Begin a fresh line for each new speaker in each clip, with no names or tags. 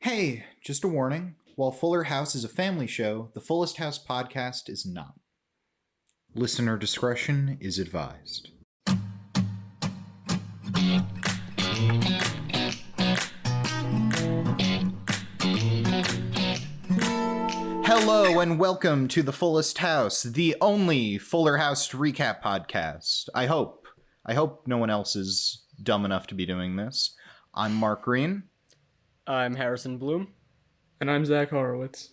Hey, just a warning. While Fuller House is a family show, the Fullest House podcast is not. Listener discretion is advised. Hello and welcome to the Fullest House, the only Fuller House recap podcast. I hope no one else is dumb enough to be doing this. I'm Mark Greene.
I'm Harrison Bloom.
And I'm Zach Horowitz.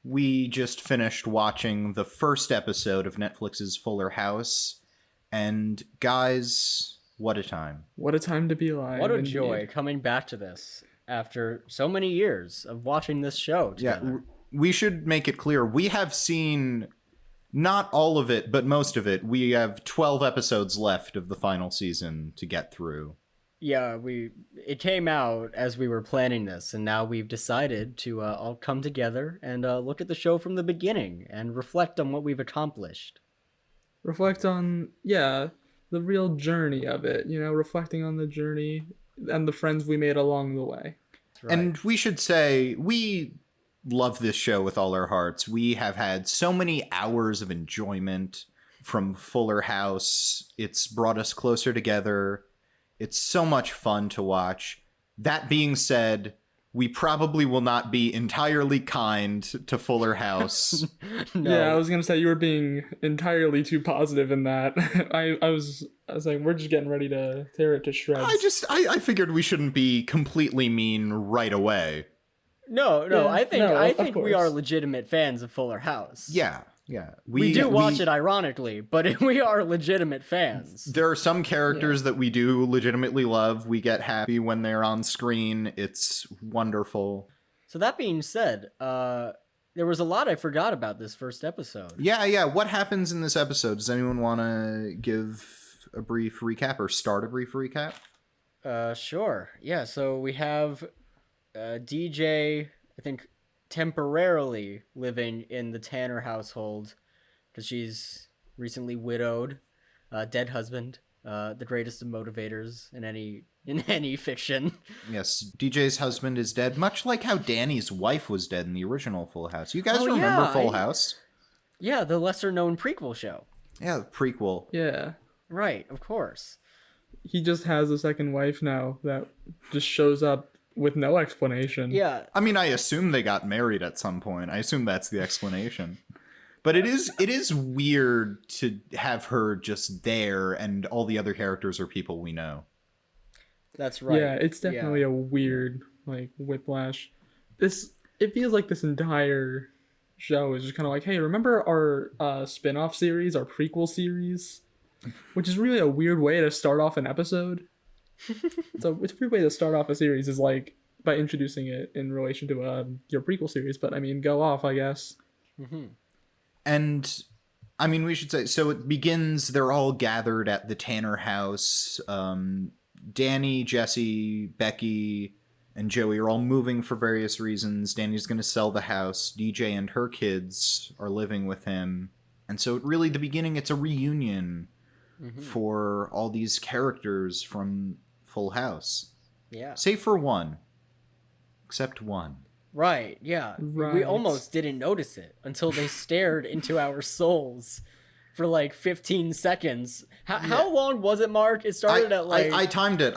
We just finished watching the first episode of Netflix's Fuller House, and guys, what a time.
What a time to be alive.
What a joy coming back to this after so many years of watching this show together.
Yeah, we should make it clear. We have seen not all of it, but most of it. We have 12 episodes left of the final season to get through.
Yeah, it came out as we were planning this, and now we've decided to all come together and look at the show from the beginning and reflect on what we've accomplished.
Reflect on, the real journey of it, reflecting on the journey and the friends we made along the way.
Right.
And we should say, we love this show with all our hearts. We have had so many hours of enjoyment from Fuller House. It's brought us closer together. It's so much fun to watch. That being said, we probably will not be entirely kind to Fuller House.
No.
Yeah, I was going to say you were being entirely too positive in that. I was like, we're just getting ready to tear it to shreds.
I figured we shouldn't be completely mean right away.
No,
Yeah,
I think we
course.
are legitimate fans of Fuller House.
Yeah.
We do watch it ironically, but we are legitimate fans.
There are some characters that we do legitimately love. We get happy when they're on screen. It's wonderful.
So that being said, there was a lot I forgot about this first episode.
Yeah. What happens in this episode? Does anyone want to give a brief recap or start a brief recap?
Sure. Yeah, so we have DJ, I think, temporarily living in the Tanner household because she's recently widowed, dead husband, the greatest of motivators in any fiction.
Yes, DJ's husband is dead, much like how Danny's wife was dead in the original Full House. You guys remember Full House?
Yeah, the lesser-known prequel show.
Yeah, prequel.
Yeah.
Right, of course.
He just has a second wife now that just shows up with no explanation.
Yeah.
I mean, I assume they got married at some point. I assume that's the explanation. But it is weird to have her just there and all the other characters are people we know.
That's right.
Yeah, it's definitely a weird, whiplash. It feels like this entire show is just kind of like, hey, remember our spin-off series, our prequel series? Which is really a weird way to start off an episode. So it's a weird way to start off a series is like by introducing it in relation to your prequel series. But I mean, go off, I guess.
Mm-hmm.
And I mean, we should say, so it begins, they're all gathered at the Tanner house. Danny, Jesse, Becky, and Joey are all moving for various reasons. Danny's going to sell the house. DJ and her kids are living with him. And so really the beginning, it's a reunion for all these characters from Full House.
Yeah.
Save for one. Except one.
Right, yeah.
Right.
We almost didn't notice it until they stared into our souls for like 15 seconds. How long was it, Mark? It started at like...
I timed it.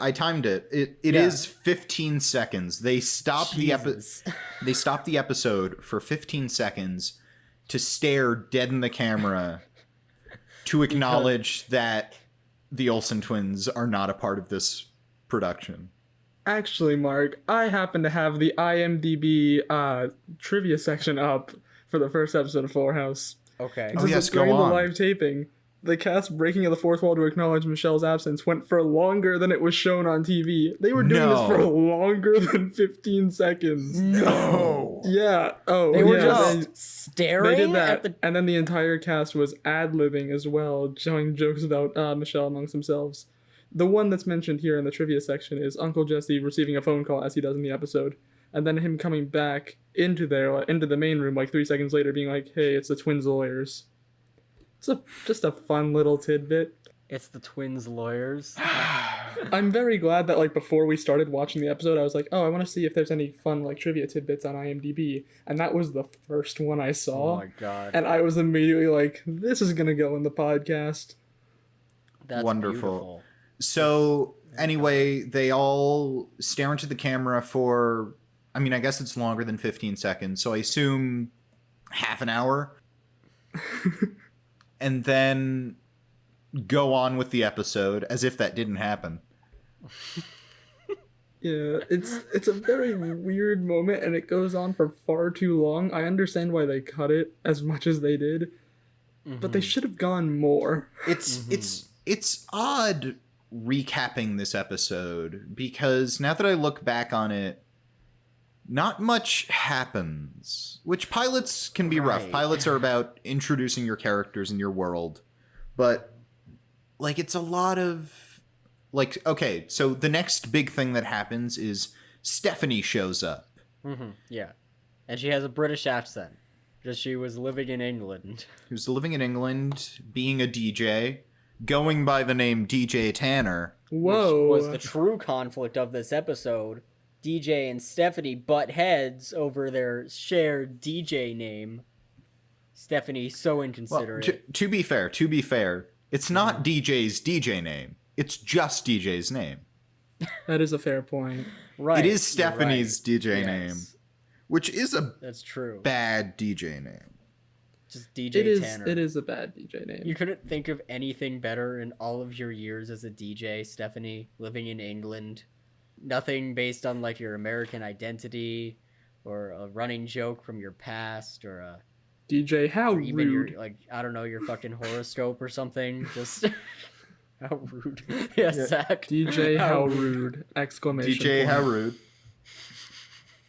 It is 15 seconds. They stopped they stopped the episode for 15 seconds to stare dead in the camera to acknowledge that the Olsen twins are not a part of this production.
Actually, Mark, I happen to have the IMDb trivia section up for the first episode of Fuller House.
Okay.
Oh, yes, go
during
on.
the live taping, the cast breaking of the fourth wall to acknowledge Michelle's absence went for longer than it was shown on TV. They were doing this for longer than 15 seconds.
No.
Yeah. Oh,
They were
yeah.
just staring
They did that,
at the...
and then the entire cast was ad-libbing as well, showing jokes about Michelle amongst themselves. The one that's mentioned here in the trivia section is Uncle Jesse receiving a phone call as he does in the episode, and then him coming back into the main room like 3 seconds later being like, hey, it's the twins' lawyers. It's just a fun little tidbit.
It's the twins' lawyers.
I'm very glad that like before we started watching the episode, I was like, oh, I want to see if there's any fun like trivia tidbits on IMDb, and that was the first one I
Oh
saw,
my god.
and I was immediately like, this is gonna go in the podcast.
That's
Wonderful.
beautiful.
So anyway, they all stare into the camera for, I mean, I guess it's longer than 15 seconds, so I assume half an hour. And then go on with the episode as if that didn't happen.
Yeah, it's a very weird moment, and it goes on for far too long. I understand why they cut it as much as they did, but they should have gone more.
It's odd recapping this episode because now that I look back on it, not much happens, which pilots can be rough.
Right.
Pilots are about introducing your characters in your world, but like it's a lot of like, okay, so the next big thing that happens is Stephanie shows up.
Yeah. And she has a British accent. Because she was living in England.
Who's living in England, being a DJ, going by the name DJ Tanner.
Whoa.
Which was the true conflict of this episode. DJ and Stephanie butt heads over their shared DJ name. Stephanie so
Well,
inconsiderate.
to be fair, it's not DJ's DJ name. It's just DJ's name.
That is a fair point.
Right.
It is
you're
Stephanie's
right.
DJ
Yes,
name, which is a
That's true.
bad DJ name.
Just DJ
It is.
Tanner.
It is a bad DJ name.
You couldn't think of anything better in all of your years as a DJ, Stephanie, living in England. Nothing based on like your American identity or a running joke from your past or
DJ, how
or even
rude.
your like I don't know, your fucking horoscope or something. Just how rude. Yes,
Yeah.
Zach.
DJ, how rude! Exclamation
DJ,
point.
how rude.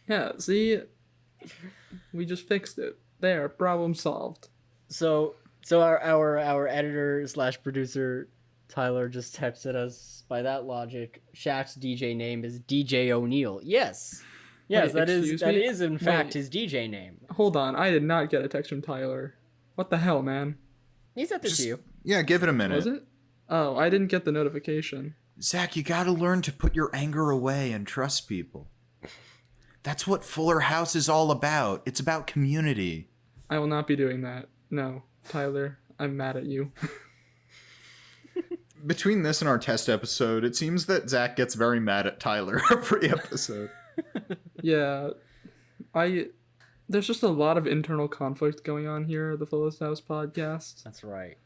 Yeah, see, we just fixed it. There, problem solved.
So our editor / producer Tyler just texted us. By that logic, Shaq's DJ name is DJ O'Neill. Yes,
Wait,
that
excuse
is
me?
in fact
Wait.
his DJ name.
Hold on, I did not get a text from Tyler. What the hell, man?
He sent this
Just-
to you.
Yeah, give it a minute.
Was it? Oh, I didn't get the notification.
Zach, you gotta learn to put your anger away and trust people. That's what Fuller House is all about. It's about community.
I will not be doing that. No, Tyler, I'm mad at you.
Between this and our test episode, it seems that Zach gets very mad at Tyler every episode.
Yeah, there's just a lot of internal conflict going on here at the Fullest House podcast.
That's right.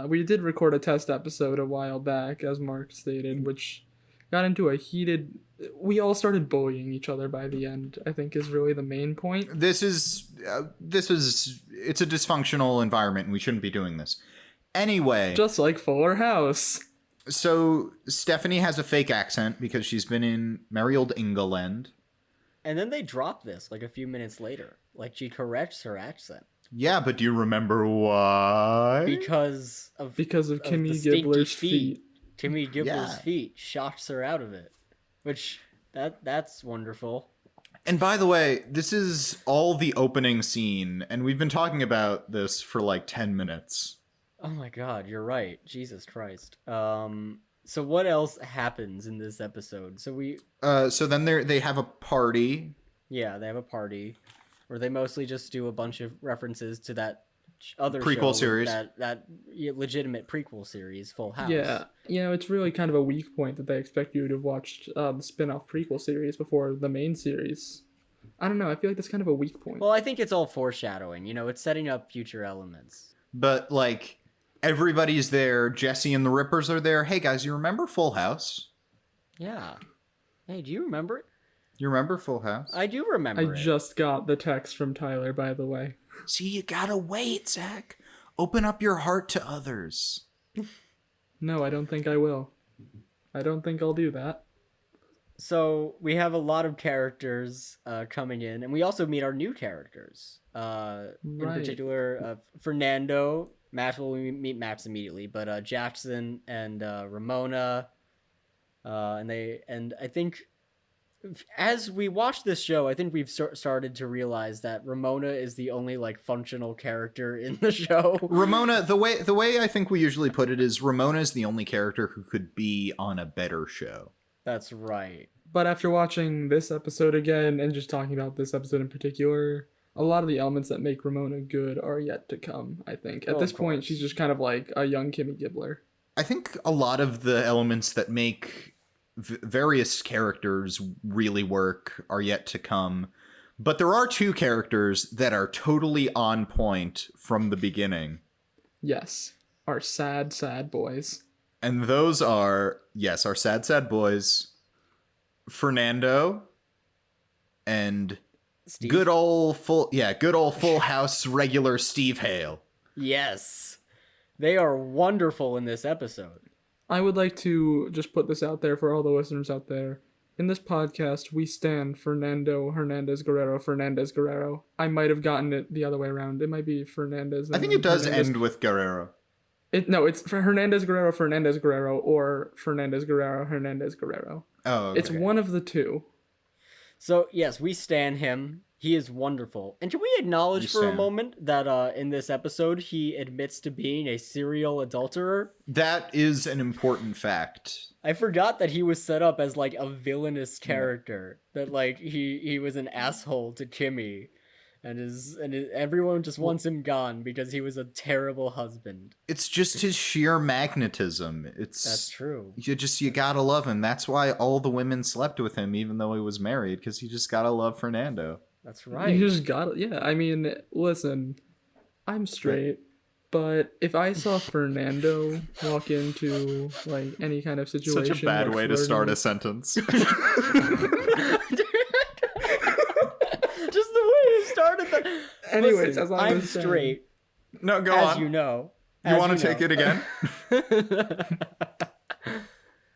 We did record a test episode a while back, as Mark stated, which got into a heated... We all started bullying each other by the end, I think is really the main point.
It's a dysfunctional environment and we shouldn't be doing this. Anyway,
Just like Fuller House.
so Stephanie has a fake accent because she's been in merry old England.
And then they drop this like a few minutes later. Like she corrects her accent
Yeah, but do you remember why?
because of
Because of
the
Kimmy
stinky
Gibbler's feet.
Kimmy Gibbler's
Yeah.
feet shocks her out of it, which that's wonderful.
And by the way, this is all the opening scene, and we've been talking about this for like 10 minutes.
Oh my god, you're right. Jesus Christ. So what else happens in this episode?
So then they have a party.
Yeah, they have a party where they mostly just do a bunch of references to that other
Prequel
show,
series.
that legitimate prequel series, Full House.
Yeah, it's really kind of a weak point that they expect you to have watched the spin-off prequel series before the main series. I don't know, I feel like that's kind of a weak point.
Well, I think it's all foreshadowing. It's setting up future elements.
But like everybody's there. Jesse and the Rippers are there. Hey guys, you remember Full House?
Yeah. Hey, do you remember it?
You remember Full House?
I do remember
I
it.
just got the text from Tyler, by the way.
See, you gotta wait, Zach. Open up your heart to others.
No, I don't think I will. I don't think I'll do that.
So we have a lot of characters coming in, and we also meet our new characters. In
Right.
particular, Fernando. We meet Max immediately, but Jackson and Ramona, and I think as we watch this show, I think we've started to realize that Ramona is the only like functional character in the show.
Ramona, the way I think we usually put it is Ramona is the only character who could be on a better show.
That's right.
But after watching this episode again and just talking about this episode in particular, a lot of the elements that make Ramona good are yet to come, I think. At this point, she's just kind of like a young Kimmy Gibbler.
I think a lot of the elements that make various characters really work are yet to come. But there are two characters that are totally on point from the beginning.
Yes. Our sad, sad boys.
And those are, yes, our sad, sad boys, Fernando and
Steve?
good old Full House regular Steve Hale.
Yes. They are wonderful in this episode.
I would like to just put this out there for all the listeners out there. In this podcast, we stand Fernando Fernandez Guerrero. I might have gotten it the other way around. It might be Fernandez.
I think it does end with Guerrero.
It's for Hernandez Guerrero, or Fernandez Guerrero, Hernandez Guerrero.
Oh, okay.
It's one of the two.
So, yes, we stan him. He is wonderful. And can we acknowledge for a moment that in this episode, he admits to being a serial adulterer?
That is an important fact.
I forgot that he was set up as, like, a villainous character. That, like, he was an asshole to Kimmy. And everyone just wants him gone because he was a terrible husband.
It's just his sheer magnetism.
That's true.
You gotta love him. That's why all the women slept with him, even though he was married, because you just gotta love Fernando.
That's right.
You just gotta, yeah. I mean, listen, I'm straight, but if I saw Fernando walk into like any kind of situation,
such a bad
like
way to start a sentence.
Just the way you started that.
Anyways,
listen,
as
I'm straight.
No, go
as
on.
You know.
You want to take it again?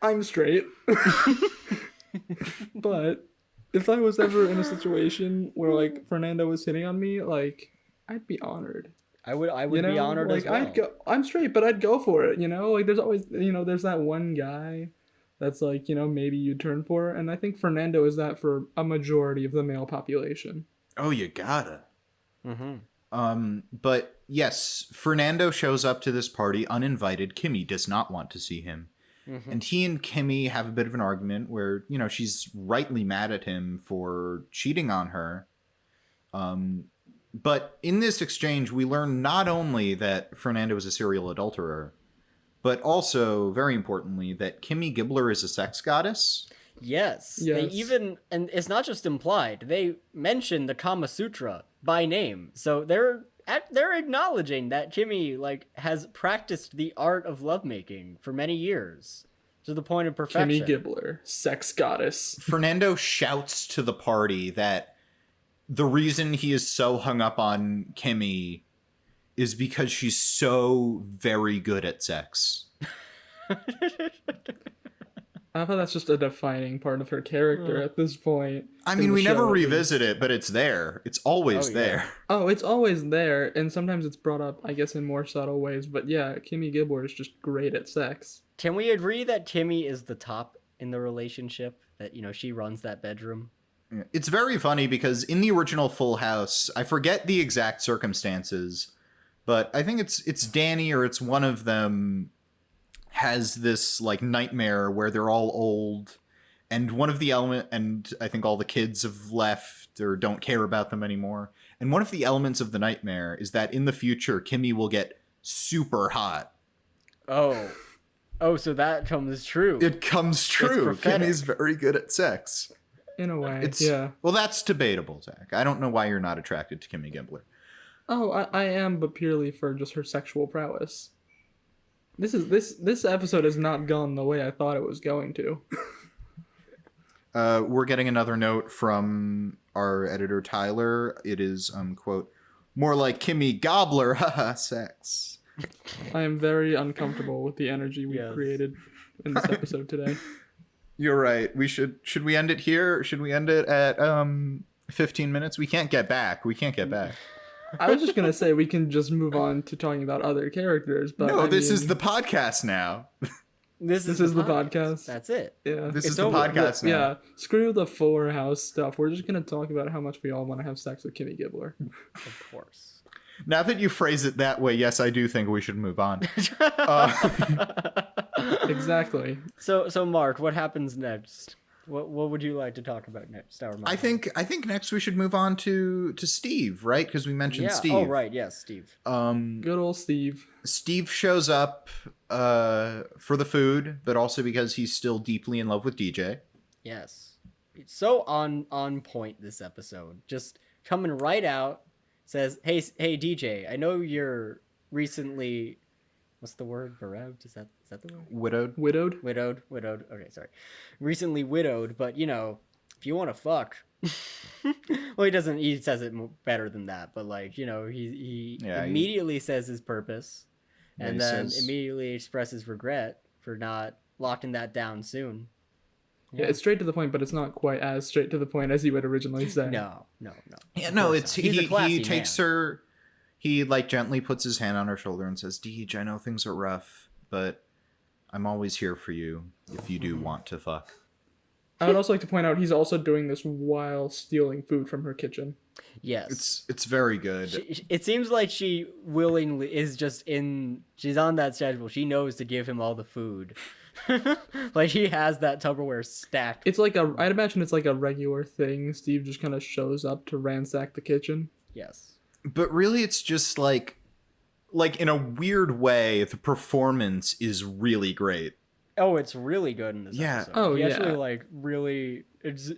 I'm straight. But if I was ever in a situation where like Fernando was hitting on me, like I'd be honored.
I would be honored
like,
as well.
I'm straight, but I'd go for it, you know? Like there's always, there's that one guy that's like, maybe you'd turn for, and I think Fernando is that for a majority of the male population.
Oh, you gotta.
Mm-hmm.
But yes, Fernando shows up to this party uninvited. Kimmy does not want to see him. Mm-hmm. And he and Kimmy have a bit of an argument where, she's rightly mad at him for cheating on her. But in this exchange, we learn not only that Fernando is a serial adulterer, but also, very importantly, that Kimmy Gibbler is a sex goddess.
Yes. They even, and it's not just implied, they mention the Kama Sutra by name. So they're acknowledging that Kimmy, like, has practiced the art of lovemaking for many years to the point of perfection.
Kimmy Gibbler, sex goddess.
Fernando shouts to the party that the reason he is so hung up on Kimmy is because she's so very good at sex.
I thought that's just a defining part of her character at this point.
I mean, we never revisit it, but it's there. It's always there.
Oh, it's always there, and sometimes it's brought up, I guess, in more subtle ways. But yeah, Kimmy Gibbler is just great at sex.
Can we agree that Kimmy is the top in the relationship? That, she runs that bedroom?
It's very funny because in the original Full House, I forget the exact circumstances, but I think it's Danny or it's one of them has this like nightmare where they're all old and one of the and I think all the kids have left or don't care about them anymore. And one of the elements of the nightmare is that in the future, Kimmy will get super hot.
Oh, so that comes true.
It comes true. Kimmy's very good at sex.
In a way,
yeah. Well, that's debatable, Zach. I don't know why you're not attracted to Kimmy Gibbler.
Oh, I am, but purely for just her sexual prowess. This episode has not gone the way I thought it was going to.
We're getting another note from our editor Tyler. It is quote, more like Kimmy Gobbler, haha, sex.
I am very uncomfortable with the energy we've created in this episode today.
You're right. Should we end it here? Should we end it at 15 minutes? We can't get back.
I was just going to say we can just move on to talking about other characters. But
no, this is the podcast now.
This is the podcast.
That's it.
Yeah.
This
It's
is the
over.
podcast now.
Yeah. Screw the Fuller House stuff. We're just gonna talk about how much we all want to have sex with Kimmy Gibbler.
Of course.
Now that you phrase it that way, yes, I do think we should move on.
Exactly.
So Mark, what happens next? What would you like to talk about next?
I think next we should move on to Steve, right? Because we mentioned Steve.
Oh right, yes, Steve.
Good old Steve.
Steve shows up for the food, but also because he's still deeply in love with DJ.
Yes. It's so on point this episode. Just coming right out, says, "Hey DJ, I know you're recently, what's the word? Bereft? Is that the word?
Widowed.
Widowed.
Widowed. Okay, sorry. Recently widowed, but if you want to fuck." Well, he doesn't. He says it better than that, but he immediately says his purpose, and then immediately expresses regret for not locking that down soon.
Yeah, it's straight to the point, but it's not quite as straight to the point as he would originally say.
No.
Yeah, no, it's
He's a classy
he takes
man.
her. He gently puts his hand on her shoulder and says, "Deej, I know things are rough, but I'm always here for you if you do want to fuck."
I would also like to point out he's also doing this while stealing food from her kitchen.
Yes.
It's very good.
It seems like she willingly is she's on that schedule. She knows to give him all the food. Like he has that Tupperware stacked.
It's like I'd imagine it's like a regular thing. Steve just kind of shows up to ransack the kitchen.
Yes.
But really, it's just like in a weird way, the performance is really great.
Oh, it's really good in this episode.
Oh,
he
yeah.
actually really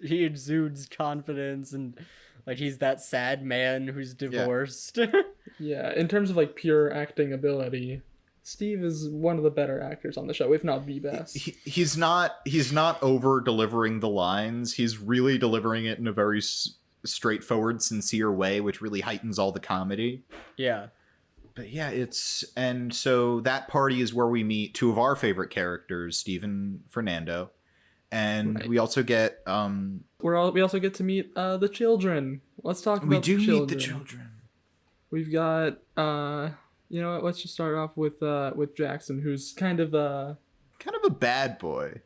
he exudes confidence, and he's that sad man who's divorced.
Yeah, in terms of pure acting ability, Steve is one of the better actors on the show, if not the best.
He's not over delivering the lines. He's really delivering it in a very straightforward, sincere way, which really heightens all the comedy.
Yeah.
But yeah, and so that party is where we meet two of our favorite characters, Steve and Fernando, and
Right.
we also get
We also get to meet the children. Let's talk about
we do
the children.
meet the children.
We've got you know what? Let's just start off with Jackson, who's kind of
a bad boy.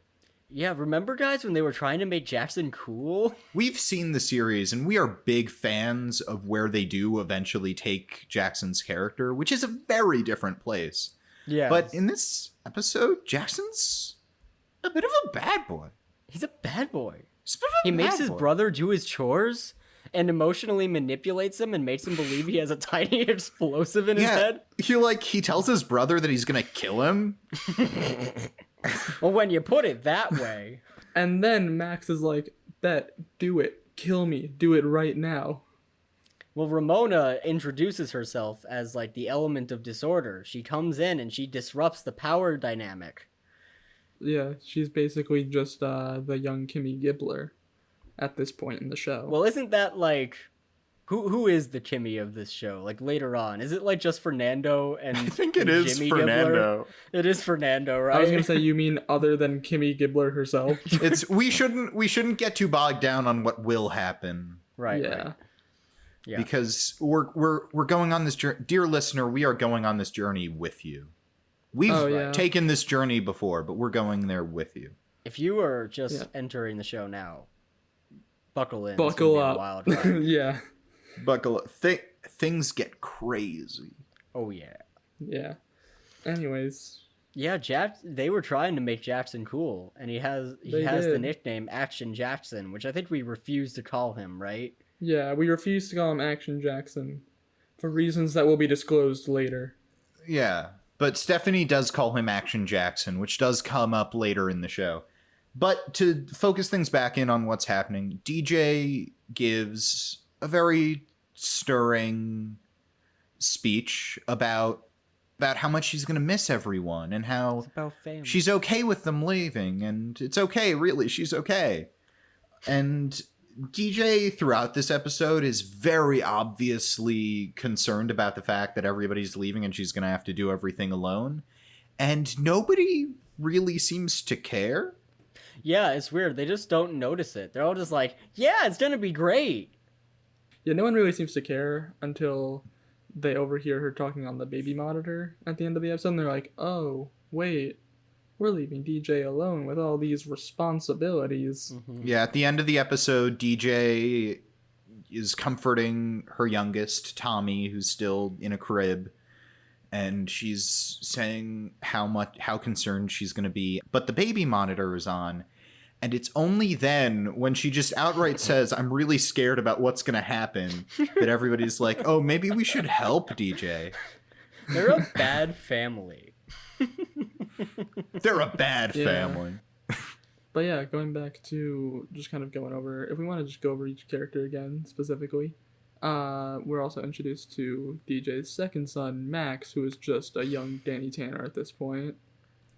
Yeah, remember guys when they were trying to make Jackson cool?
We've seen the series, and we are big fans of where they do eventually take Jackson's character, which is a very different place.
Yeah.
But in this episode, Jackson's a bit of a bad boy.
He's a bad boy.
He's a bit of a
He makes
bad
his
boy.
brother do his chores and emotionally manipulates him and makes him believe he has a tiny explosive in his head.
He tells his brother that he's gonna kill him.
Well, when you put it that way.
And then Max is like, "Bet, do it, kill me, do it right now."
Well, Ramona introduces herself as the element of disorder. She comes in and she disrupts the power dynamic.
Yeah, she's basically just the young Kimmy Gibbler at this point in the show.
Well, isn't that who is the Kimmy of this show? Later on, is it just Fernando and
I think it
and
is
Jimmy
Fernando.
Gibbler? It is Fernando, right?
I was gonna say, you mean other than Kimmy Gibbler herself?
We shouldn't get too bogged down on what will happen.
right.
Yeah.
Right. Yeah.
Because we're going on this journey, dear listener. We are going on this journey with you. We've taken this journey before, but we're going there with you.
If you are just entering the show now, buckle in.
Buckle
It's gonna be a
up.
wild ride.
Yeah.
Buckle up. Things get crazy.
Oh yeah.
Yeah. Anyways,
Yeah, they were trying to make Jackson cool, and he has the
did.
nickname Action Jackson, which I think we refuse to call him, right?
yeah, we refuse to call him Action Jackson for reasons that will be disclosed later.
Yeah, but Stephanie does call him Action Jackson, which does come up later in the show. But to focus things back in on what's happening, DJ gives a very stirring speech about how much she's going to miss everyone and how
It's about family.
she's okay with them leaving, and it's okay, really, she's okay. And DJ throughout this episode is very obviously concerned about the fact that everybody's leaving and she's going to have to do everything alone. And nobody really seems to care.
Yeah, it's weird. They just don't notice it. They're all just like, yeah, it's gonna be great.
Yeah, no one really seems to care until they overhear her talking on the baby monitor at the end of the episode, and they're like, "Oh, wait, we're leaving DJ alone with all these responsibilities.
Yeah, at the end of the episode, DJ is comforting her youngest, Tommy, who's still in a crib, and she's saying how concerned she's going to be. But the baby monitor is on, and it's only then when she just outright says, "I'm really scared about what's going to happen," that everybody's like, "Oh, maybe we should help DJ."
They're a bad family.
They're a bad family.
But yeah, going back to just kind of going over, if we want to just go over each character again specifically, we're also introduced to DJ's second son, Max, who is just a young Danny Tanner at this point.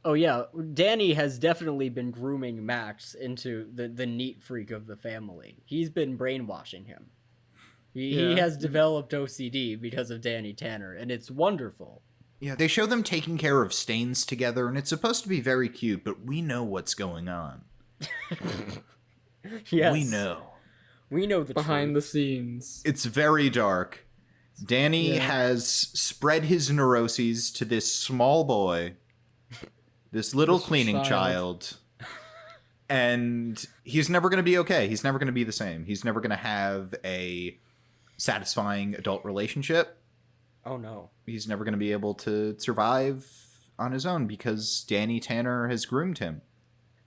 Oh yeah, Danny has definitely been grooming Max into the neat freak of the family. He's been brainwashing him. He has developed OCD because of Danny Tanner, and it's wonderful.
Yeah, they show them taking care of stains together, and it's supposed to be very cute, but we know what's going on.
Yes.
We know.
We know the
Behind
truth.
the scenes.
It's very dark. Danny has spread his neuroses to this small boy, this little cleaning child, and he's never going to be okay. He's never going to be the same. He's never going to have a satisfying adult relationship.
Oh no.
He's never going to be able to survive on his own because Danny Tanner has groomed him.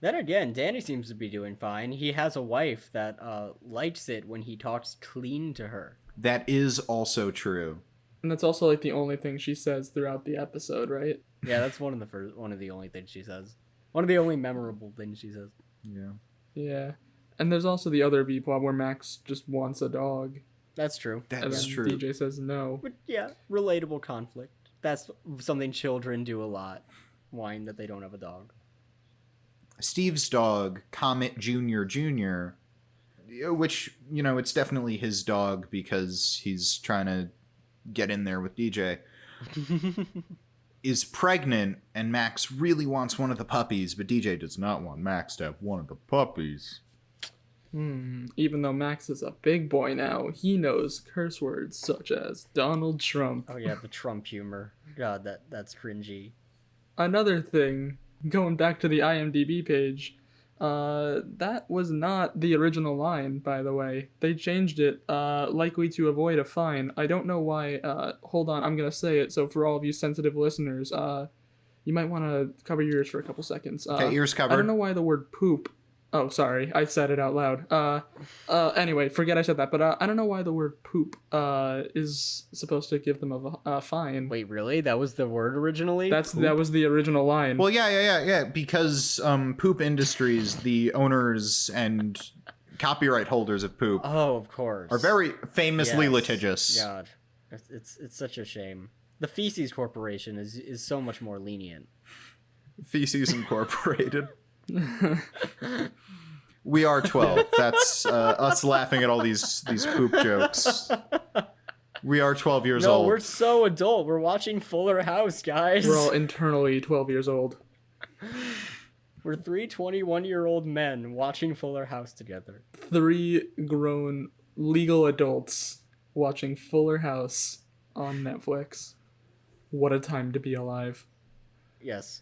Then again, Danny seems to be doing fine. He has a wife that likes it when he talks clean to her.
That is also true.
And that's also like the only thing she says throughout the episode, right?
Yeah, that's one of the only things she says. One of the only memorable things she says.
Yeah.
Yeah. And there's also the other B-plot where Max just wants a dog.
That's true.
And
That's
then
true.
DJ says no.
But yeah, relatable conflict. That's something children do a lot. Whine that they don't have a dog.
Steve's dog, Comet Jr., which, it's definitely his dog because he's trying to get in there with DJ, is pregnant, and Max really wants one of the puppies, but DJ does not want Max to have one of the puppies.
Even though Max is a big boy now, he knows curse words such as Donald Trump.
Oh yeah, the Trump humor. God, that's cringy.
Another thing, going back to the IMDb page, that was not the original line, by the way. They changed it, likely to avoid a fine. I don't know why. Hold on, I'm gonna say it, so for all of you sensitive listeners, you might want to cover your ears for a couple seconds.
Okay, ears covered.
I don't know why the word poop... Oh, sorry, I said it out loud. Anyway, forget I said that, but I don't know why the word poop is supposed to give them a fine.
Wait, really? That was the word originally?
That was the original line.
Well, yeah, because Poop Industries, the owners and copyright holders of Poop,
Oh, of course.
are very famously
Yes.
litigious.
God, it's such a shame. The Feces Corporation is so much more lenient.
Feces Incorporated. We are 12. That's us laughing at all these poop jokes. We are 12 years
No,
old.
we're so adult. We're watching Fuller House, guys.
We're all internally 12 years old.
We're three 21-year-old men watching Fuller House together.
3 grown legal adults watching Fuller House on Netflix. What a time to be alive.
Yes.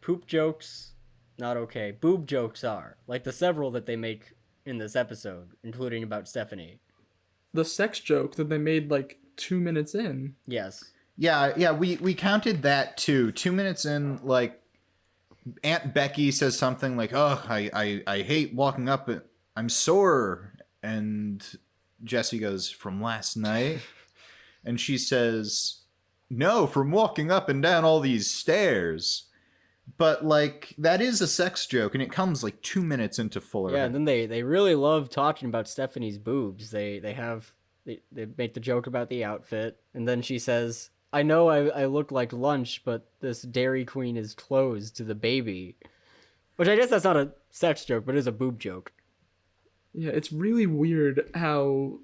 Poop jokes, not okay. Boob jokes are. Like the several that they make in this episode, including about Stephanie.
The sex joke that they made like 2 minutes in.
Yes.
Yeah, we counted that too. 2 minutes in, like, Aunt Becky says something like, "Oh, I hate walking up. I'm sore." And Jesse goes, "From last night?" And she says, "No, from walking up and down all these stairs." But, like, that is a sex joke, and it comes, like, 2 minutes into Fuller.
Yeah, and then they really love talking about Stephanie's boobs. They make the joke about the outfit, and then she says, "I know I look like lunch, but this Dairy Queen is closed to the baby." Which I guess that's not a sex joke, but it is a boob joke.
Yeah, it's really weird how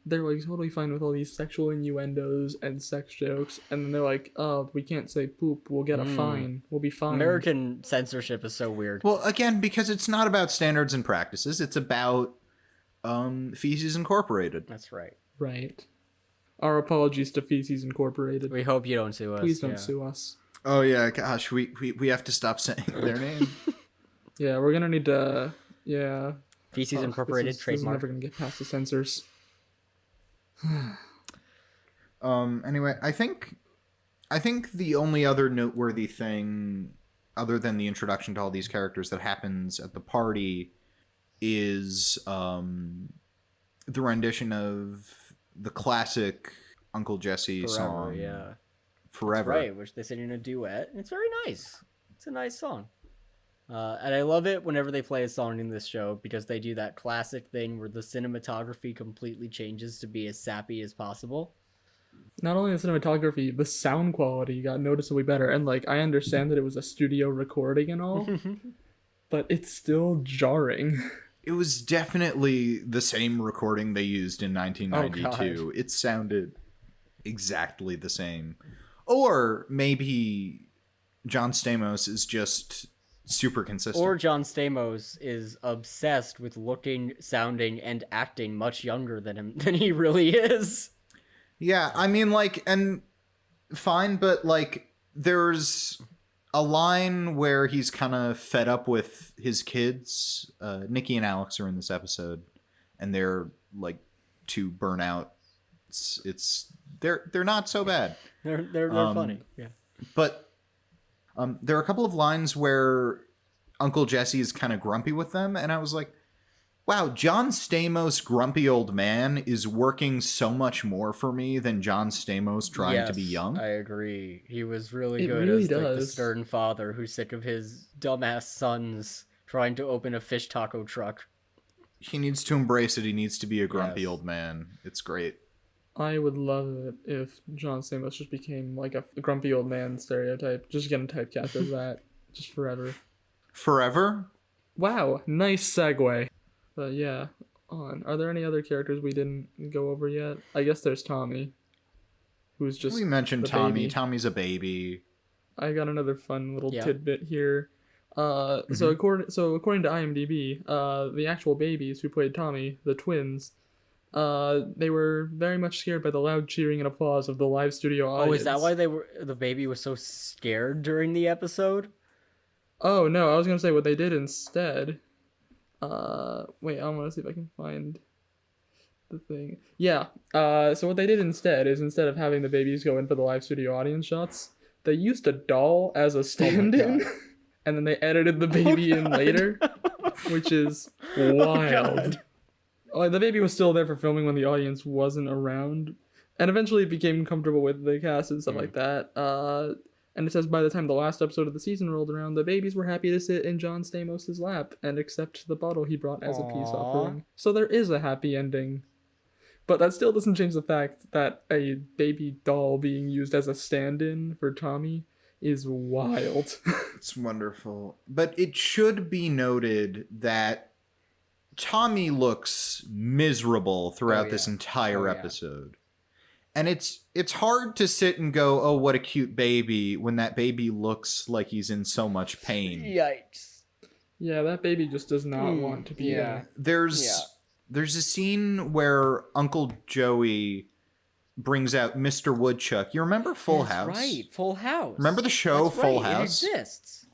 they're like totally fine with all these sexual innuendos and sex jokes, and then they're like, "Oh, we can't say poop. We'll get a fine. We'll be fine."
American censorship is so weird.
Well, again, because it's not about standards and practices. It's about Feces Incorporated.
That's right.
Right. Our apologies to Feces Incorporated.
We hope you don't sue us.
Please don't
yeah.
sue us.
Oh yeah, gosh, we have to stop saying their name.
Yeah, we're gonna need to. Yeah.
Feces Incorporated
This is
trademark.
never gonna get past the censors.
Anyway, I think the only other noteworthy thing, other than the introduction to all these characters, that happens at the party is the rendition of the classic Uncle Jesse
Forever,
song,
yeah.
Forever.
Right, which they sing in a duet, and it's very nice. It's a nice song. And I love it whenever they play a song in this show because they do that classic thing where the cinematography completely changes to be as sappy as possible.
Not only the cinematography, the sound quality got noticeably better. And, like, I understand that it was a studio recording and all, but it's still jarring.
It was definitely the same recording they used in 1992. It sounded exactly the same. Or maybe John Stamos is just super consistent.
Or John Stamos is obsessed with looking, sounding, and acting much younger than he really is.
Yeah, I mean, like, and fine, but, like, there's a line where he's kind of fed up with his kids. Nikki and Alex are in this episode, and they're, like, too burnout. They're not so bad.
They're funny, yeah.
But there are a couple of lines where Uncle Jesse is kind of grumpy with them, and I was like, wow, John Stamos, grumpy old man, is working so much more for me than John Stamos trying to be young.
I agree. He was really good
really
as like, the
does.
stern father who's sick of his dumbass sons trying to open a fish taco truck.
He needs to embrace it. He needs to be a grumpy
Yes.
old man. It's great.
I would love it if John Stamos just became like a grumpy old man stereotype. Just getting typecast as that. Just forever.
Forever?
Wow, nice segue. But yeah, on. Are there any other characters we didn't go over yet? I guess there's Tommy, who's just
We mentioned
the
Tommy.
baby.
Tommy's a baby.
I got another fun little
Yeah.
tidbit here. So according to IMDb, the actual babies who played Tommy, the twins, they were very much scared by the loud cheering and applause of the live studio audience.
Oh, is that why the baby was so scared during the episode?
Oh no, I was gonna say what they did instead. Wait, I want to see if I can find the thing. Yeah. So what they did instead is instead of having the babies go in for the live studio audience shots, they used a doll as a stand-in, and then they edited the baby in later, which is wild. Oh, the baby was still there for filming when the audience wasn't around, and eventually became comfortable with the cast and stuff like that. And it says by the time the last episode of the season rolled around, the babies were happy to sit in John Stamos' lap and accept the bottle he brought as a peace offering. So there is a happy ending. But that still doesn't change the fact that a baby doll being used as a stand-in for Tommy is wild.
It's wonderful. But it should be noted that Tommy looks miserable throughout this entire episode. And it's hard to sit and go, oh, what a cute baby, when that baby looks like he's in so much pain.
Yikes.
Yeah, that baby just does not want to be there.
There's a scene where Uncle Joey brings out Mr. Woodchuck. You remember Full House?
Right, Full House.
Remember the show
That's
Full
right,
House?
It exists.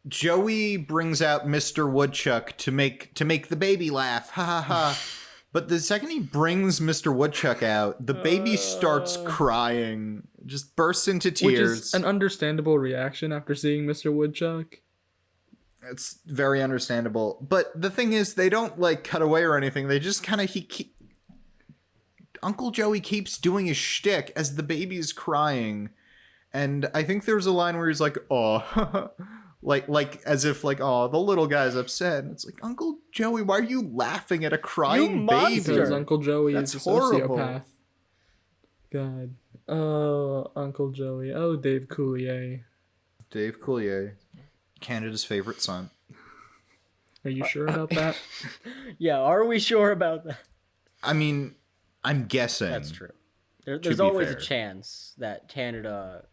Joey brings out Mr. Woodchuck to make the baby laugh. Ha ha ha. But the second he brings Mr. Woodchuck out, the baby starts crying, just bursts into tears.
Which is an understandable reaction after seeing Mr. Woodchuck.
It's very understandable. But the thing is, they don't, like, cut away or anything. They just kind of, Uncle Joey keeps doing his shtick as the baby's crying. And I think there's a line where he's like, oh, like as if, like, oh, the little guy's upset. And it's like, Uncle Joey, why are you laughing at a crying baby?
Because Uncle Joey
That's
is a
horrible.
sociopath. God. Oh, Uncle Joey. Oh, Dave Coulier.
Dave Coulier. Canada's favorite son.
Are you sure about that?
Yeah, are we sure about that?
I mean, I'm guessing.
That's true. There's
be
always
fair.
a chance that Canada,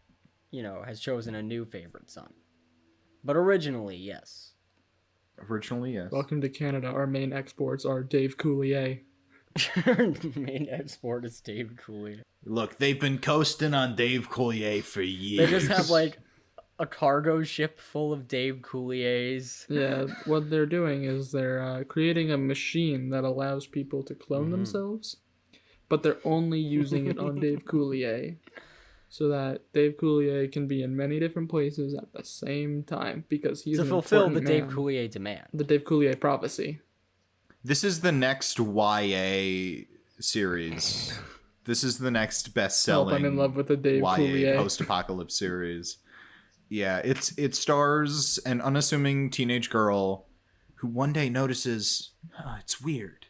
has chosen a new favorite son. But originally, yes.
Originally, yes.
Welcome to Canada. Our main exports are Dave Coulier.
Main export is Dave Coulier.
Look, they've been coasting on Dave Coulier for years.
They just have like a cargo ship full of Dave Couliers.
Yeah, what they're doing is they're creating a machine that allows people to clone themselves, but they're only using it on Dave Coulier, so that Dave Coulier can be in many different places at the same time because he's
to
an
fulfill the
important
Dave
man.
Coulier demand.
The Dave Coulier prophecy.
This is the next YA series. This is the next best-selling
Help, I'm in love with the Dave
YA
Coulier.
post-apocalypse series. Yeah, it stars an unassuming teenage girl who one day notices, it's weird.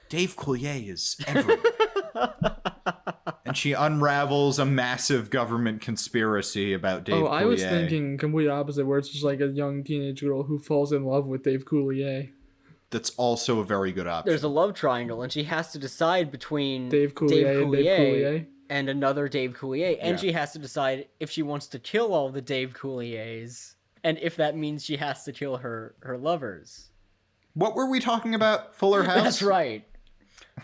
Dave Coulier is everywhere. And she unravels a massive government conspiracy about Dave Coulier.
I was thinking complete opposite, where it's just like a young teenage girl who falls in love with Dave Coulier.
That's also a very good option.
There's a love triangle, and she has to decide between
Dave Coulier and Dave Coulier.
and another Dave Coulier, and
Yeah.
she has to decide if she wants to kill all the Dave Couliers, and if that means she has to kill her lovers.
What were we talking about? Fuller House?
That's right.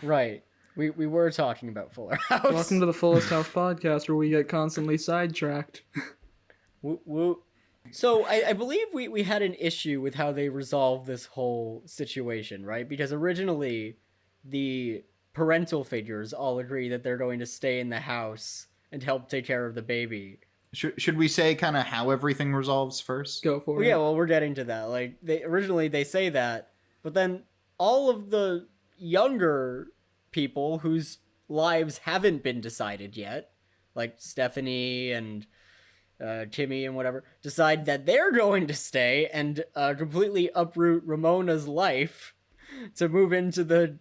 Right. We were talking about Fuller House.
Welcome to the Fullest House podcast, where we get constantly sidetracked.
Woot woot. So I believe we had an issue with how they resolved this whole situation, right? Because originally the parental figures all agree that they're going to stay in the house and help take care of the baby.
Should we say kind of how everything resolves first?
Go for
Well,
it.
yeah, well, we're getting to that. Like, they say that, but then all of the younger people whose lives haven't been decided yet, like Stephanie and Kimmy and whatever, decide that they're going to stay and completely uproot Ramona's life to move into the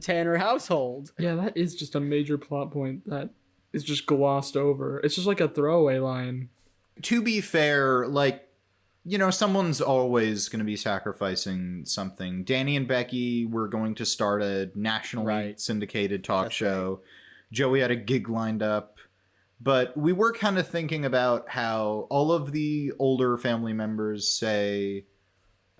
Tanner household.
Yeah, that is just a major plot point that is just glossed over. It's just like a throwaway line.
To be fair, like, you know, someone's always going to be sacrificing something. Danny and Becky were going to start a nationally
Right.
syndicated talk
That's
show. Joey had a gig lined up. But we were kind of thinking about how all of the older family members say,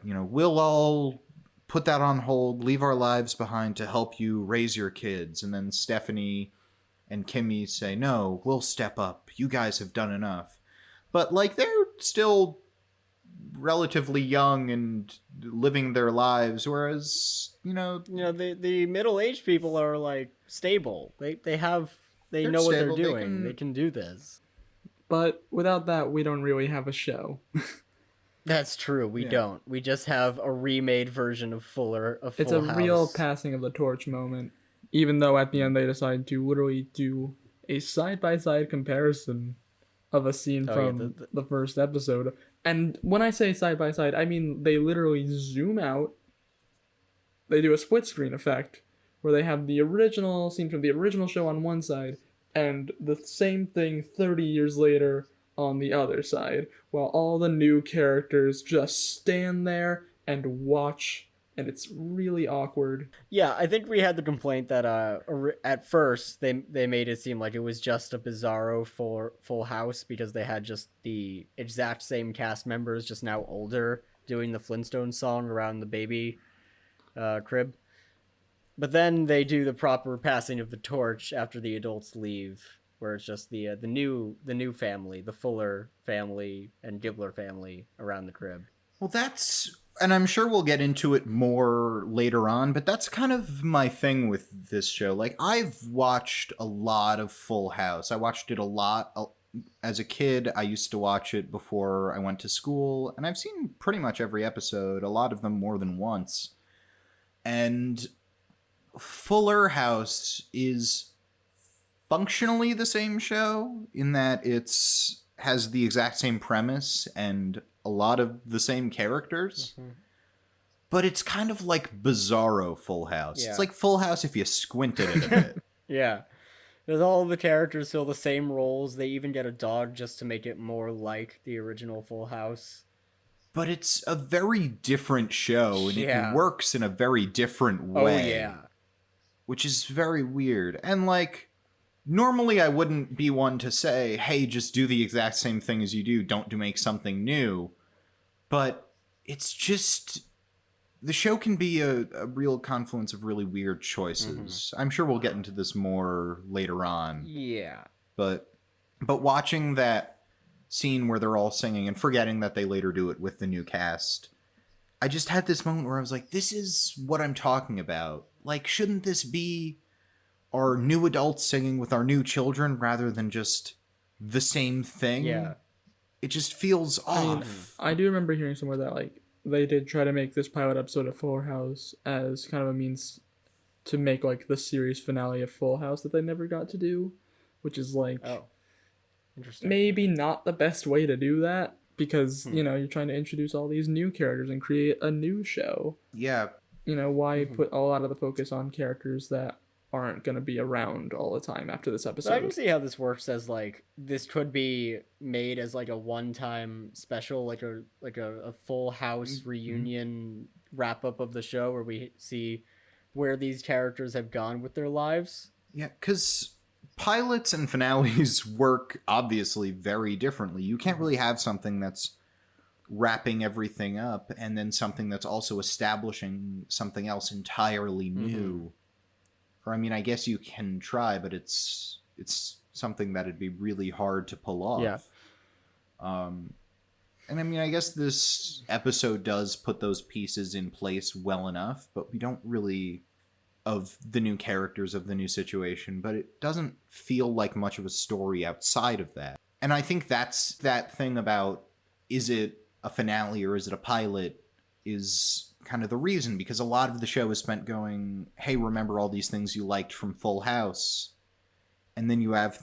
you know, we'll all put that on hold, leave our lives behind to help you raise your kids. And then Stephanie and Kimmy say, no, we'll step up. You guys have done enough. But, like, they're still relatively young and living their lives, whereas, you know,
The middle-aged people are like stable. They
They're
know what
stable.
they're doing. They can do this.
But without that, we don't really have a show.
That's true. We
Yeah.
don't. We just have a remade version of Full
It's a
House.
real passing of the torch moment. Even though at the end they decide to literally do a side-by-side comparison of a scene
Oh, yeah,
from the first episode. And when I say side-by-side, I mean they literally zoom out. They do a split screen effect where they have the original scene from the original show on one side and the same thing 30 years later on the other side, while all the new characters just stand there and watch, and it's really awkward.
Yeah, I think we had the complaint that at first they made it seem like it was just a Bizarro for Full House because they had just the exact same cast members, just now older, doing the Flintstones song around the baby crib. But then they do the proper passing of the torch after the adults leave, where it's just the new family, the Fuller family and Gibbler family around the crib.
well, that's, and I'm sure we'll get into it more later on, but that's kind of my thing with this show. Like, I've watched a lot of Full House. I watched it a lot as a kid. I used to watch it before I went to school, and I've seen pretty much every episode, a lot of them more than once. And Fuller House is functionally the same show in that it's has the exact same premise and a lot of the same characters.
Mm-hmm.
But it's kind of like Bizarro Full House.
Yeah.
It's like Full House if you squinted it a bit.
Yeah. There's all the characters fill the same roles. They even get a dog just to make it more like the original Full House.
But it's a very different show, and
Yeah.
it works in a very different
Oh
way.
yeah.
Which is very weird. And, like, normally I wouldn't be one to say, hey, just do the exact same thing as you do. Don't make something new. But it's just the show can be a real confluence of really weird choices. I'm sure we'll get into this more later on.
Yeah.
But watching that scene where they're all singing and forgetting that they later do it with the new cast, I just had this moment where I was like, this is what I'm talking about. Like, shouldn't this be our new adults singing with our new children rather than just the same thing?
Yeah.
It just feels off.
mean, I do remember hearing somewhere that like they did try to make this pilot episode of Full House as kind of a means to make like the series finale of Full House that they never got to do, which is like
Interesting.
maybe not the best way to do that because you know you're trying to introduce all these new characters and create a new show.
Yeah.
You know, why put a lot of the focus on characters that aren't going to be around all the time after this episode?
So I can see how this works as like this could be made as like a one-time special, like a Full House reunion wrap-up of the show where we see where these characters have gone with their lives.
Yeah, because pilots and finales work obviously very differently. You can't really have something that's wrapping everything up and then something that's also establishing something else entirely new. Or I mean, I guess you can try, but it's something that'd be really hard to pull off.
Yeah.
And I mean, I guess this episode does put those pieces in place well enough, but we don't really of the new characters of the new situation, but it doesn't feel like much of a story outside of that. And I think that's that thing about, is it a finale or is it a pilot, is kind of the reason, because a lot of the show is spent going, hey, remember all these things you liked from Full House? And then you have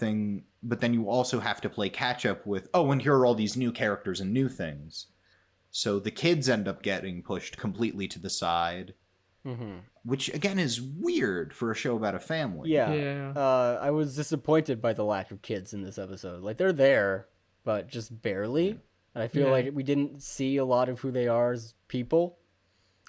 but then you also have to play catch up with, oh, and here are all these new characters and new things. So the kids end up getting pushed completely to the side, which again is weird for a show about a family.
Yeah. I was disappointed by the lack of kids in this episode. Like, they're there, but just barely. And I feel like we didn't see a lot of who they are as people.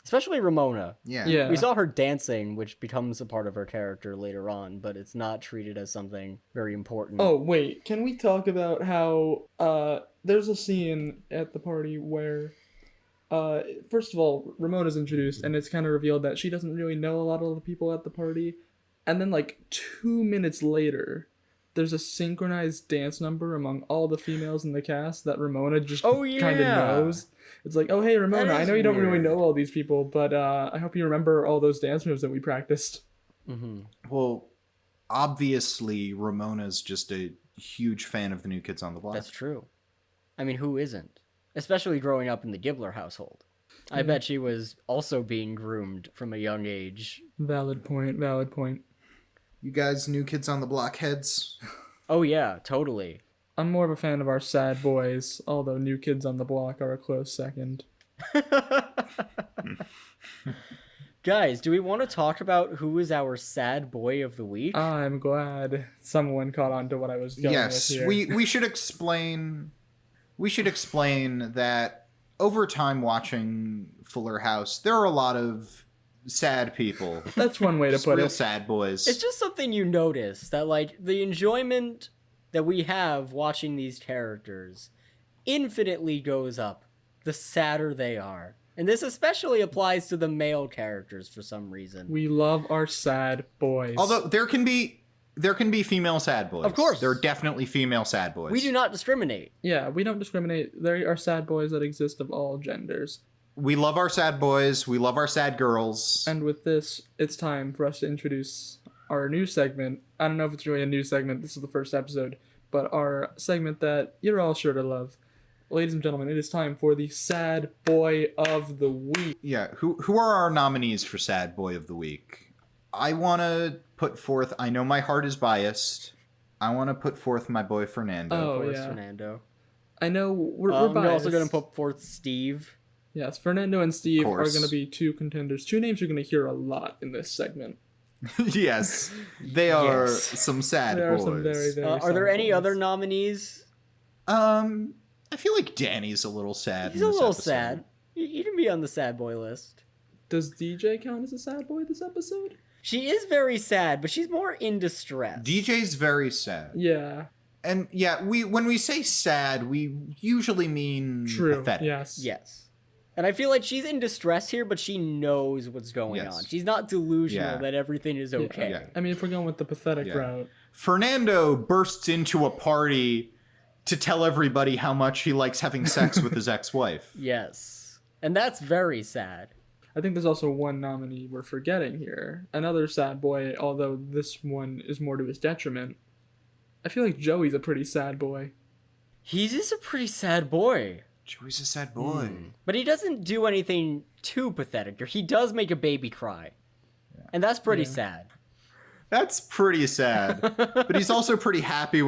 Especially Ramona.
Yeah.
We saw her dancing, which becomes a part of her character later on, but it's not treated as something very important.
Oh, wait. Can we talk about how there's a scene at the party where, first of all, Ramona's introduced, and it's kind of revealed that she doesn't really know a lot of the people at the party. And then, like, 2 minutes later, there's a synchronized dance number among all the females in the cast that Ramona just kind of knows. It's like, oh, hey, Ramona, I know you don't really know all these people, but I hope you remember all those dance moves that we practiced.
Well, obviously, Ramona's just a huge fan of the New Kids on the Block.
That's true. I mean, who isn't? Especially growing up in the Gibbler household. I bet she was also being groomed from a young age.
Valid point.
You guys, New Kids on the Block heads?
Oh, yeah, totally.
I'm more of a fan of our sad boys, although New Kids on the Block are a close second.
Guys, do we want to talk about who is our sad boy of the week?
I'm glad someone caught on to what I was going with here.
we should explain. We should explain that over time watching Fuller House, there are a lot of sad people.
That's one way to put
real
it.
sad boys.
It's just something you notice, that like the enjoyment that we have watching these characters infinitely goes up the sadder they are. And this especially applies to the male characters for some reason.
We love our sad boys.
Although there can be female sad boys.
Of course.
There are definitely female sad boys.
We do not discriminate.
Yeah, we don't discriminate. There are sad boys that exist of all genders.
We love our sad boys. We love our sad girls.
And with this, it's time for us to introduce our new segment. I don't know if it's really a new segment. This is the first episode. But our segment that you're all sure to love. Ladies and gentlemen, it is time for the Sad Boy of the Week.
Yeah, who are our nominees for Sad Boy of the Week? I want to put forth, I know my heart is biased, I want to put forth my boy Fernando.
Oh,
Of course,
yeah.
Fernando.
I know we're
We're
biased.
also going to put forth Steve.
Yes, Fernando and Steve are
course.
going to be two contenders. Two names you're going to hear a lot in this segment.
Yes, they are
Yes.
some sad
There are
boys.
some very, very
Are there
sad
any
boys.
other nominees?
I feel like Danny's a little sad.
He's
in
a
this
little
episode.
sad. He can be on the sad boy list.
Does DJ count as a sad boy this episode?
She is very sad, but she's more in distress.
DJ's very sad.
Yeah.
And yeah, when we say sad, we usually mean
True.
pathetic.
Yes.
Yes. And I feel like she's in distress here, but she knows what's going on. She's not delusional that everything is okay.
Yeah.
I mean, if we're going with the pathetic route.
Fernando bursts into a party to tell everybody how much he likes having sex with his ex-wife.
Yes. And that's very sad.
I think there's also one nominee we're forgetting here. Another sad boy, although this one is more to his detriment. I feel like Joey's a pretty sad boy.
He is a pretty sad boy.
Joey's a sad boy.
But he doesn't do anything too pathetic. He does make a baby cry. Yeah. And that's pretty sad.
That's pretty sad. But he's also pretty happy